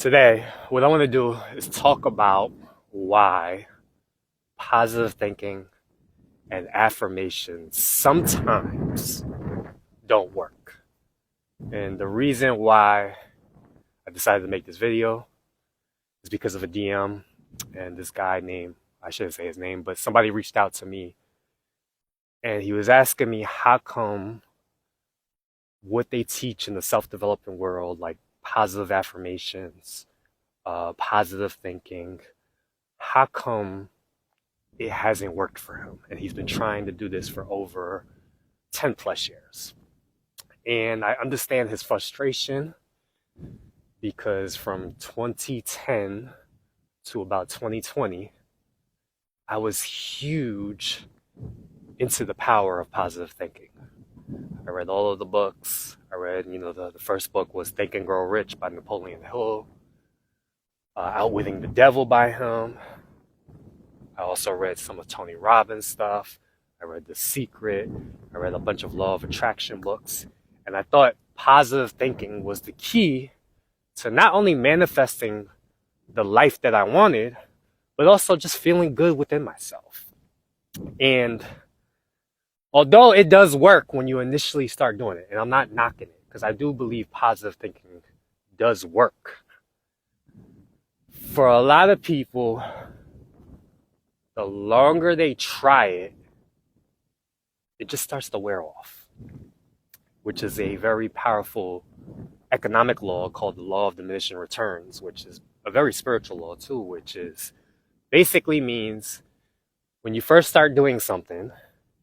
Today, what I want to do is talk about why positive thinking and affirmations sometimes don't work. And the reason why I decided to make this video is because of a DM and this guy named, I shouldn't say his name, but somebody reached out to me and he was asking me how come what they teach in the self-development world, like positive affirmations, positive thinking, how come it hasn't worked for him? And he's been trying to do this for over 10 plus years. And I understand his frustration because from 2010 to about 2020, I was huge into the power of positive thinking. I read all of the books. I read, the first book was Think and Grow Rich by Napoleon Hill, Outwitting the Devil by him. I also read some of Tony Robbins stuff. I read The Secret. I read a bunch of law of attraction books. And I thought positive thinking was the key to not only manifesting the life that I wanted, but also just feeling good within myself. And although it does work when you initially start doing it, and I'm not knocking it, because I do believe positive thinking does work. For a lot of people, the longer they try it, it just starts to wear off, which is a very powerful economic law called the law of diminishing returns, which is a very spiritual law too, which is basically means when you first start doing something,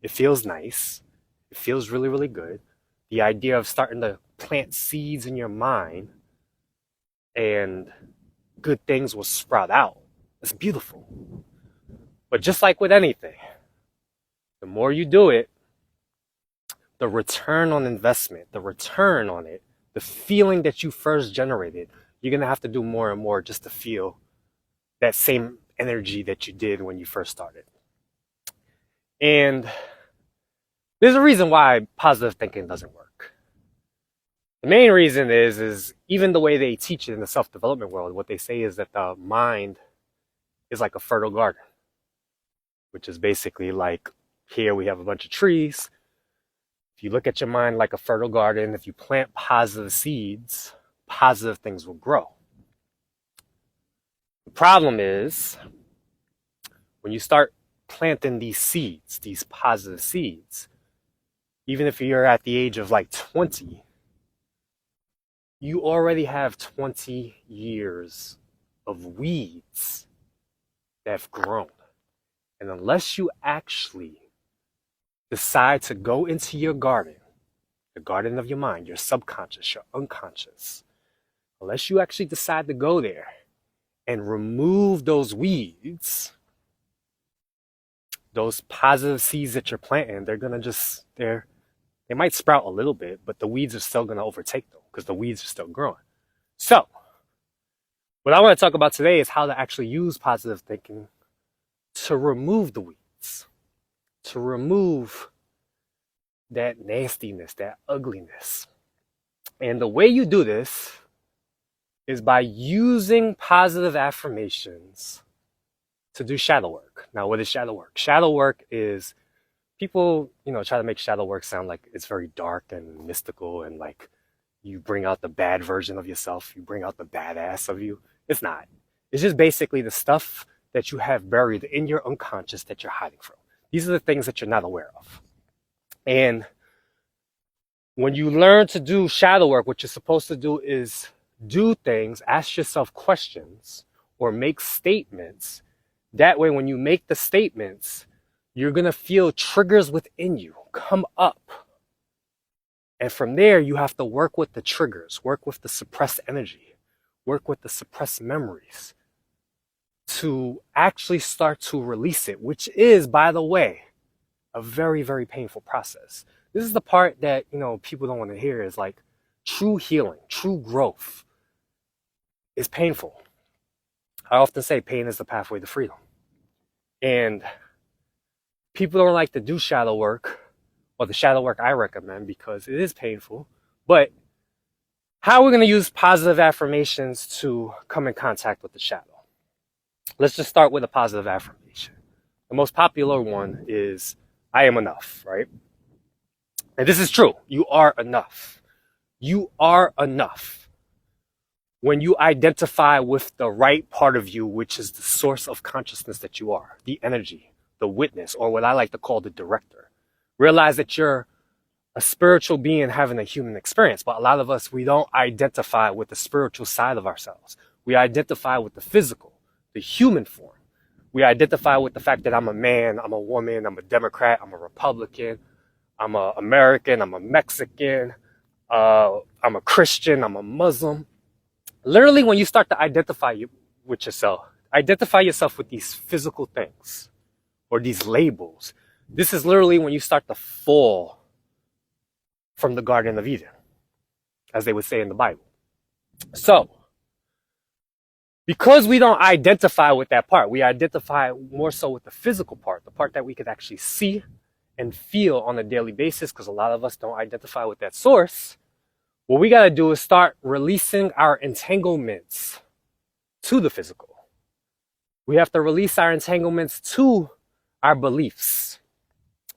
it feels nice. It feels really, really good. The idea of starting to plant seeds in your mind and good things will sprout out. It's beautiful. But just like with anything, the more you do it, the return on investment, the return on it, the feeling that you first generated, you're going to have to do more and more just to feel that same energy that you did when you first started. And there's a reason why positive thinking doesn't work. The main reason is even the way they teach it in the self-development world, what they say is that the mind is like a fertile garden, which is basically like here we have a bunch of trees. If you look at your mind like a fertile garden, if you plant positive seeds, positive things will grow. The problem is when you start planting these seeds, these positive seeds, even if you're at the age of like 20, you already have 20 years of weeds that have grown. And unless you actually decide to go into your garden, the garden of your mind, your subconscious, your unconscious, unless you actually decide to go there and remove those weeds, those positive seeds that you're planting, they're going to just, they might sprout a little bit, but the weeds are still going to overtake them because the weeds are still growing. So, what I want to talk about today is how to actually use positive thinking to remove the weeds, to remove that nastiness, that ugliness. And the way you do this is by using positive affirmations to do shadow work. Now, what is shadow work? Shadow work is people, try to make shadow work sound like it's very dark and mystical and like you bring out the bad version of yourself, you bring out the badass of you. It's not. It's just basically the stuff that you have buried in your unconscious that you're hiding from. These are the things that you're not aware of. And when you learn to do shadow work, what you're supposed to do is do things, ask yourself questions, or make statements. That way, when you make the statements, you're going to feel triggers within you come up. And from there, you have to work with the triggers, work with the suppressed energy, work with the suppressed memories to actually start to release it, which is, by the way, a very, very painful process. This is the part that, people don't want to hear is like true healing, true growth is painful. I often say pain is the pathway to freedom. And people don't like to do shadow work, or the shadow work I recommend, because it is painful, but How are we going to use positive affirmations to come in contact with the shadow? Let's just start with a positive affirmation. The most popular one is, I am enough, right? And this is true. You are enough. You are enough when you identify with the right part of you, which is the source of consciousness that you are, the energy, the witness, or what I like to call the director. Realize that you're a spiritual being having a human experience, but a lot of us, we don't identify with the spiritual side of ourselves. We identify with the physical, the human form. We identify with the fact that I'm a man, I'm a woman, I'm a Democrat, I'm a Republican, I'm an American, I'm a Mexican, I'm a Christian, I'm a Muslim. Literally, when you start to with yourself, identify yourself with these physical things or these labels. This is literally when you start to fall from the Garden of Eden, as they would say in the Bible. So, because we don't identify with that part, we identify more so with the physical part, the part that we could actually see and feel on a daily basis, because a lot of us don't identify with that source. What we got to do is start releasing our entanglements to the physical. We have to release our entanglements to our beliefs.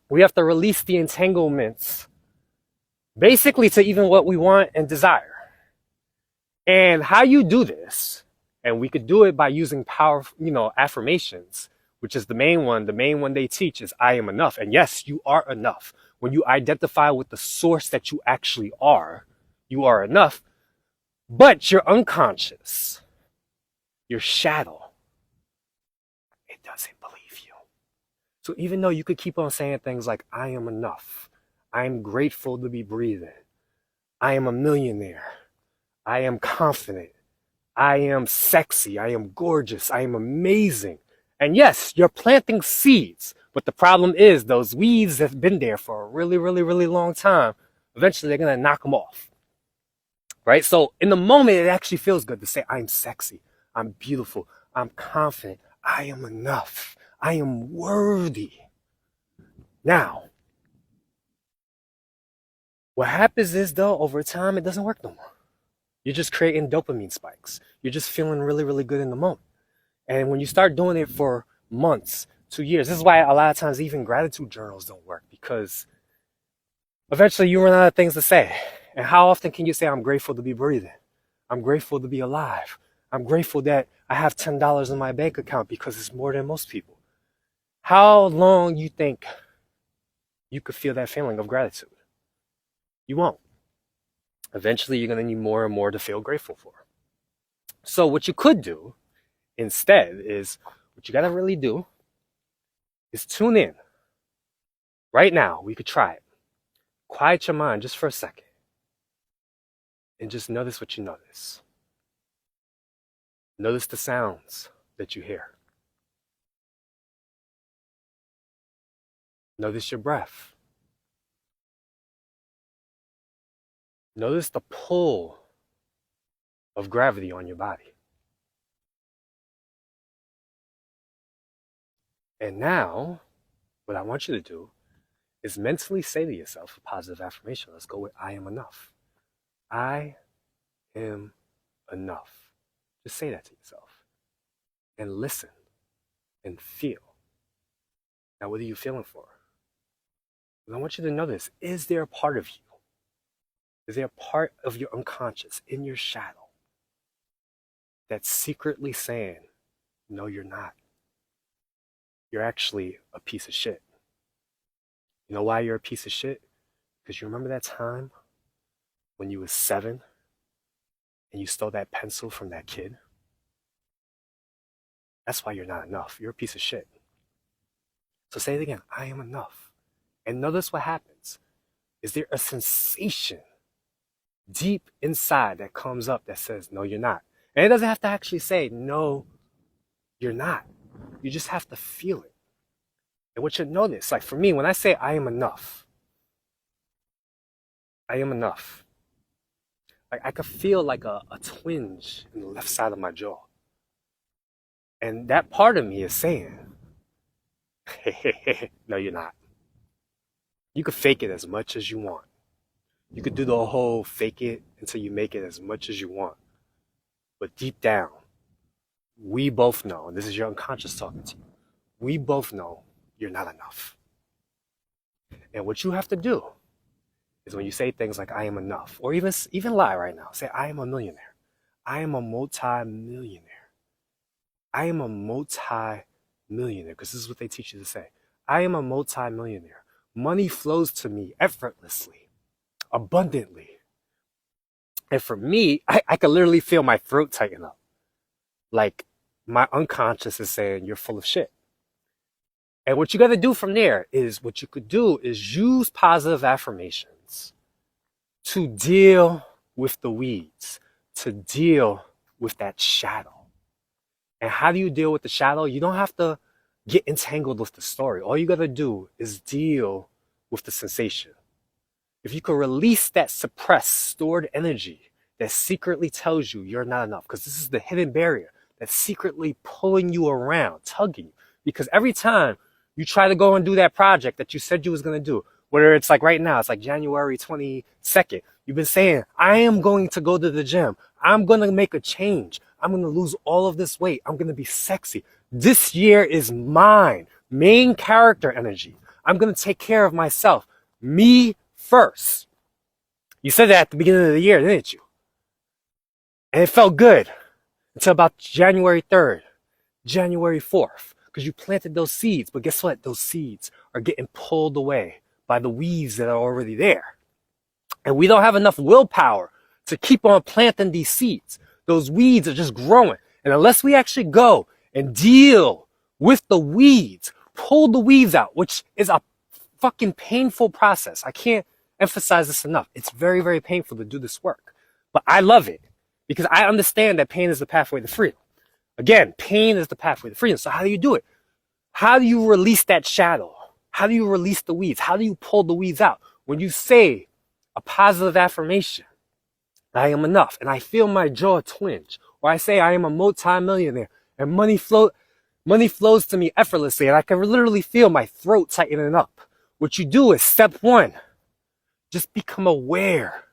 We have to release the entanglements basically to even what we want and desire. And how you do this, and we could do it by using powerful, affirmations, which is the main one. The main one they teach is I am enough. And yes, you are enough. When you identify with the source that you actually are, you are enough. But your unconscious, your shadow, it doesn't believe you. So even though you could keep on saying things like, I am enough, I am grateful to be breathing, I am a millionaire, I am confident, I am sexy, I am gorgeous, I am amazing. And yes, you're planting seeds, but the problem is those weeds have been there for a really, really, really long time. Eventually, they're going to knock them off. Right? So in the moment, it actually feels good to say, I'm sexy, I'm beautiful, I'm confident, I am enough, I am worthy. Now, what happens is, though, over time, it doesn't work no more. You're just creating dopamine spikes. You're just feeling really, really good in the moment. And when you start doing it for months, 2 years, this is why a lot of times even gratitude journals don't work, because eventually you run out of things to say. And how often can you say, I'm grateful to be breathing? I'm grateful to be alive. I'm grateful that I have $10 in my bank account because it's more than most people. How long you think you could feel that feeling of gratitude? You won't. Eventually, you're going to need more and more to feel grateful for. So what you could do instead is, what you got to really do is tune in. Right now, we could try it. Quiet your mind just for a second. And just notice what you notice. Notice the sounds that you hear. Notice your breath. Notice the pull of gravity on your body. And now, what I want you to do is mentally say to yourself a positive affirmation. Let's go with I am enough. I am enough. Just say that to yourself. And listen and feel. Now, what are you feeling for? I want you to know this. Is there a part of you? Is there a part of your unconscious, in your shadow, that's secretly saying, no, you're not. You're actually a piece of shit. You know why you're a piece of shit? Because you remember that time when you was 7 and you stole that pencil from that kid? That's why you're not enough. You're a piece of shit. So say it again. I am enough. And notice what happens. Is there a sensation deep inside that comes up that says, no, you're not? And it doesn't have to actually say, no, you're not. You just have to feel it. And what you notice, like for me, when I say I am enough, I am enough. Like I could feel like a twinge in the left side of my jaw. And that part of me is saying, no, you're not. You can fake it as much as you want. You could do the whole fake it until you make it as much as you want. But deep down, we both know, and this is your unconscious talking to you, we both know you're not enough. And what you have to do is when you say things like, I am enough, or even lie right now, say, I am a millionaire. I am a multi-millionaire. I am a multi-millionaire, because this is what they teach you to say. I am a multi-millionaire. Money flows to me effortlessly, abundantly. And for me, I could literally feel my throat tighten up. Like my unconscious is saying, you're full of shit. And what you got to do from there is what you could do is use positive affirmations to deal with the weeds, to deal with that shadow. And how do you deal with the shadow? You don't have to get entangled with the story. All you got to do is deal with the sensation. If you can release that suppressed, stored energy that secretly tells you you're not enough, because this is the hidden barrier that's secretly pulling you around, tugging you. Because every time you try to go and do that project that you said you was going to do, whether it's like right now, it's like January 22nd, you've been saying, I am going to go to the gym. I'm going to make a change. I'm going to lose all of this weight. I'm going to be sexy. This year is mine. Main character energy. I'm going to take care of myself. Me first. You said that at the beginning of the year, didn't you? And it felt good until about January 3rd, January 4th, because you planted those seeds. But guess what? Those seeds are getting pulled away by the weeds that are already there. And we don't have enough willpower to keep on planting these seeds. Those weeds are just growing. And unless we actually go and deal with the weeds, pull the weeds out, which is a fucking painful process. I can't emphasize this enough. It's very, very painful to do this work. But I love it because I understand that pain is the pathway to freedom. Again, pain is the pathway to freedom. So how do you do it? How do you release that shadow? How do you release the weeds? How do you pull the weeds out? When you say a positive affirmation, I am enough, and I feel my jaw twinge, or I say I am a multi-millionaire, and money flows to me effortlessly, and I can literally feel my throat tightening up. What you do is step one, just become aware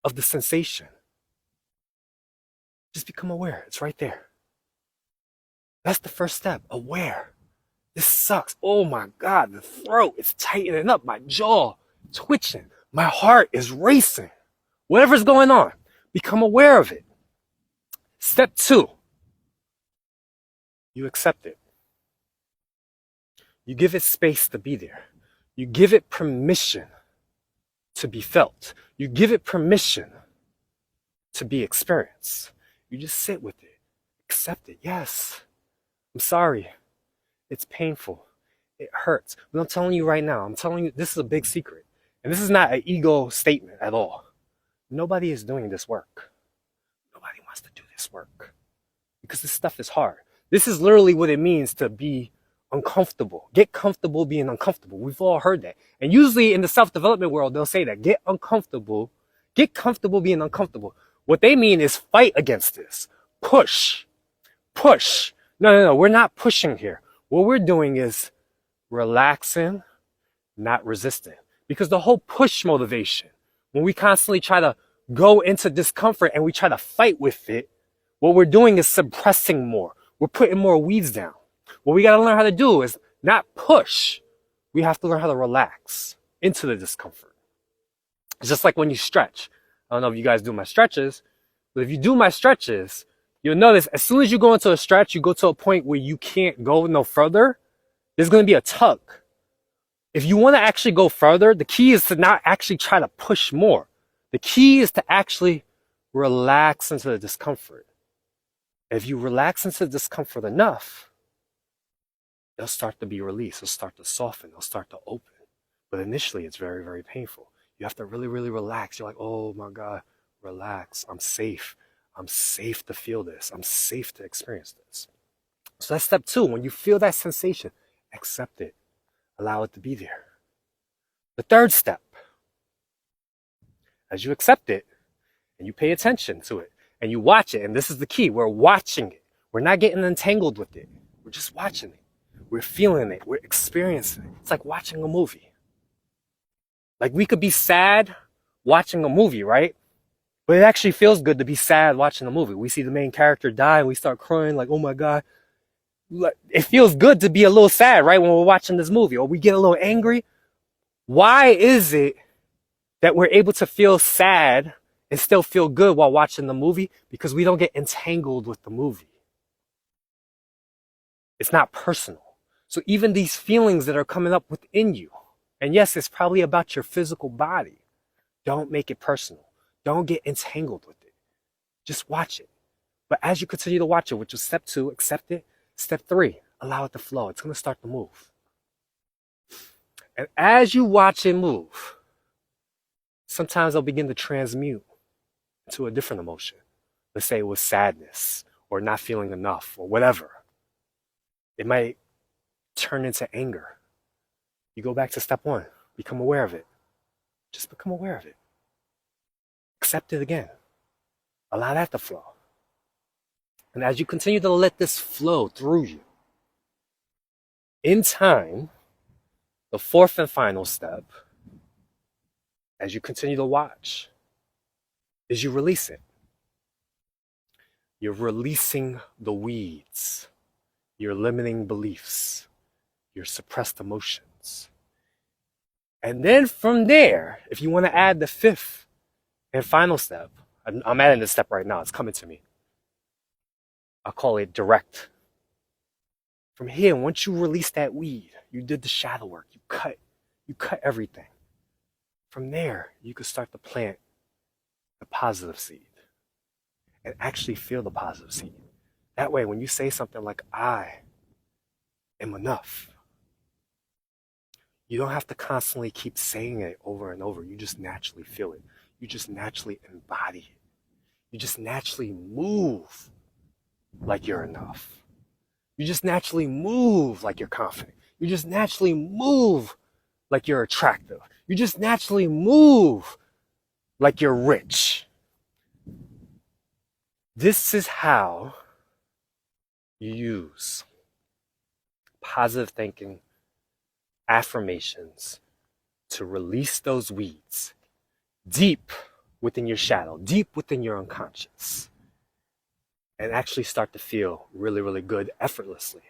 of the sensation. Just become aware. It's right there. That's the first step. Aware. This sucks. Oh my God, the throat is tightening up. My jaw twitching. My heart is racing. Whatever's going on, become aware of it. Step two, you accept it. You give it space to be there. You give it permission to be felt. You give it permission to be experienced. You just sit with it. Accept it. Yes, I'm sorry. It's painful. It hurts. But I'm telling you right now, I'm telling you, this is a big secret. And this is not an ego statement at all. Nobody is doing this work. Nobody wants to do this work because this stuff is hard. This is literally what it means to be uncomfortable. Get comfortable being uncomfortable. We've all heard that. And usually in the self-development world, they'll say that. Get uncomfortable. Get comfortable being uncomfortable. What they mean is fight against this. Push. Push. No. We're not pushing here. What we're doing is relaxing, not resisting. Because the whole push motivation, when we constantly try to go into discomfort and we try to fight with it, what we're doing is suppressing more. We're putting more weeds down. What we got to learn how to do is not push. We have to learn how to relax into the discomfort. It's just like when you stretch. I don't know if you guys do my stretches, but if you do my stretches, you'll notice as soon as you go into a stretch, you go to a point where you can't go no further, there's going to be a tug. If you want to actually go further, the key is to not actually try to push more. The key is to actually relax into the discomfort. If you relax into the discomfort enough, they'll start to be released. They'll start to soften. They'll start to open. But initially, it's very, very painful. You have to really, really relax. You're like, oh my God, relax. I'm safe. I'm safe to feel this. I'm safe to experience this. So that's step two. When you feel that sensation, accept it. Allow it to be there. The third step, as you accept it and you pay attention to it and you watch it, and this is the key, we're watching it. We're not getting entangled with it. We're just watching it. We're feeling it. We're experiencing it. It's like watching a movie. Like we could be sad watching a movie, right? But it actually feels good to be sad watching a movie. We see the main character die and we start crying like, oh my God. It feels good to be a little sad, right? When we're watching this movie, or we get a little angry. Why is it that we're able to feel sad and still feel good while watching the movie? Because we don't get entangled with the movie. It's not personal. So even these feelings that are coming up within you, and yes, it's probably about your physical body, don't make it personal. Don't get entangled with it. Just watch it. But as you continue to watch it, which is step 2, accept it. Step 3, allow it to flow. It's going to start to move. And as you watch it move, sometimes they'll begin to transmute into a different emotion. Let's say it was sadness or not feeling enough or whatever. It might turn into anger. You go back to step 1, become aware of it. Just become aware of it. Accept it again. Allow that to flow. And as you continue to let this flow through you, in time, the 4th and final step, as you continue to watch, is you release it. You're releasing the weeds, your limiting beliefs, your suppressed emotions. And then from there, if you want to add the 5th and final step, I'm adding this step right now, it's coming to me. I'll call it direct. From here, once you release that weed, you did the shadow work, you cut everything. From there, you can start to plant the positive seed and actually feel the positive seed. That way, when you say something like, I am enough, you don't have to constantly keep saying it over and over. You just naturally feel it. You just naturally embody it. You just naturally move like you're enough. You just naturally move like you're confident. You just naturally move like you're attractive. You just naturally move like you're rich. This is how you use positive thinking, affirmations to release those weeds deep within your shadow, deep within your unconscious, and actually start to feel really, really good effortlessly.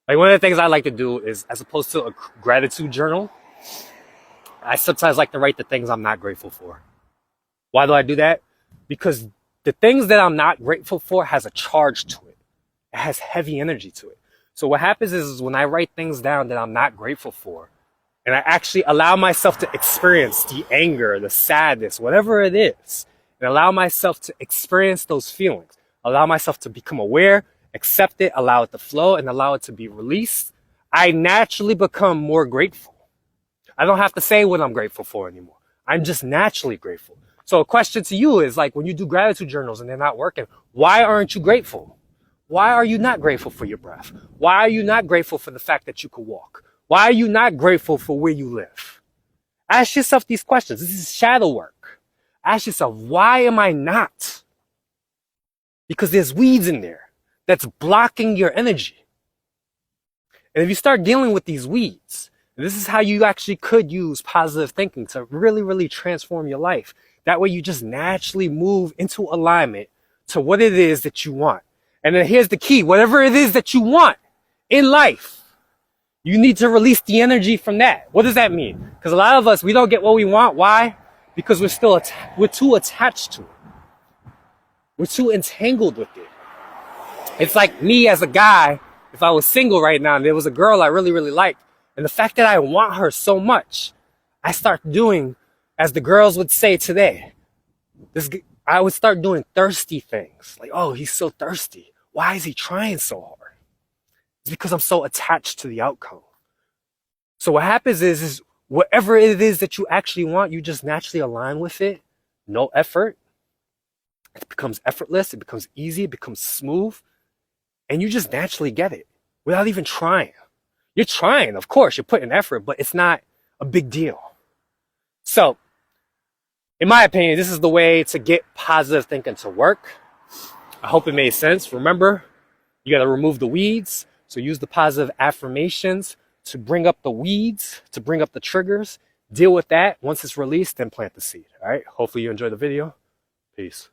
Like one of the things I like to do is, as opposed to a gratitude journal, I sometimes like to write the things I'm not grateful for. Why do I do that? Because the things that I'm not grateful for has a charge to it. It has heavy energy to it. So what happens is when I write things down that I'm not grateful for, and I actually allow myself to experience the anger, the sadness, whatever it is, and allow myself to experience those feelings, allow myself to become aware, accept it, allow it to flow, and allow it to be released, I naturally become more grateful. I don't have to say what I'm grateful for anymore. I'm just naturally grateful. So a question to you is like when you do gratitude journals and they're not working, why aren't you grateful? Why are you not grateful for your breath? Why are you not grateful for the fact that you could walk? Why are you not grateful for where you live? Ask yourself these questions. This is shadow work. Ask yourself, why am I not? Because there's weeds in there that's blocking your energy. And if you start dealing with these weeds, this is how you actually could use positive thinking to really, really transform your life. That way you just naturally move into alignment to what it is that you want. And then here's the key. Whatever it is that you want in life, you need to release the energy from that. What does that mean? Because a lot of us, we don't get what we want. Why? Because we're too attached to it. We're too entangled with it. It's like me as a guy, if I was single right now and there was a girl I really, really liked, and the fact that I want her so much, I start doing, as the girls would say today, I would start doing thirsty things. Like, oh, he's so thirsty. Why is he trying so hard? It's because I'm so attached to the outcome. So what happens is whatever it is that you actually want, you just naturally align with it. No effort. It becomes effortless. It becomes easy. It becomes smooth. And you just naturally get it without even trying. You're trying, of course. You're putting effort, but it's not a big deal. So, in my opinion, this is the way to get positive thinking to work. I hope it made sense. Remember, you got to remove the weeds. So use the positive affirmations to bring up the weeds, to bring up the triggers. deal with that. Once it's released, then plant the seed. All right. Hopefully you enjoyed the video. Peace.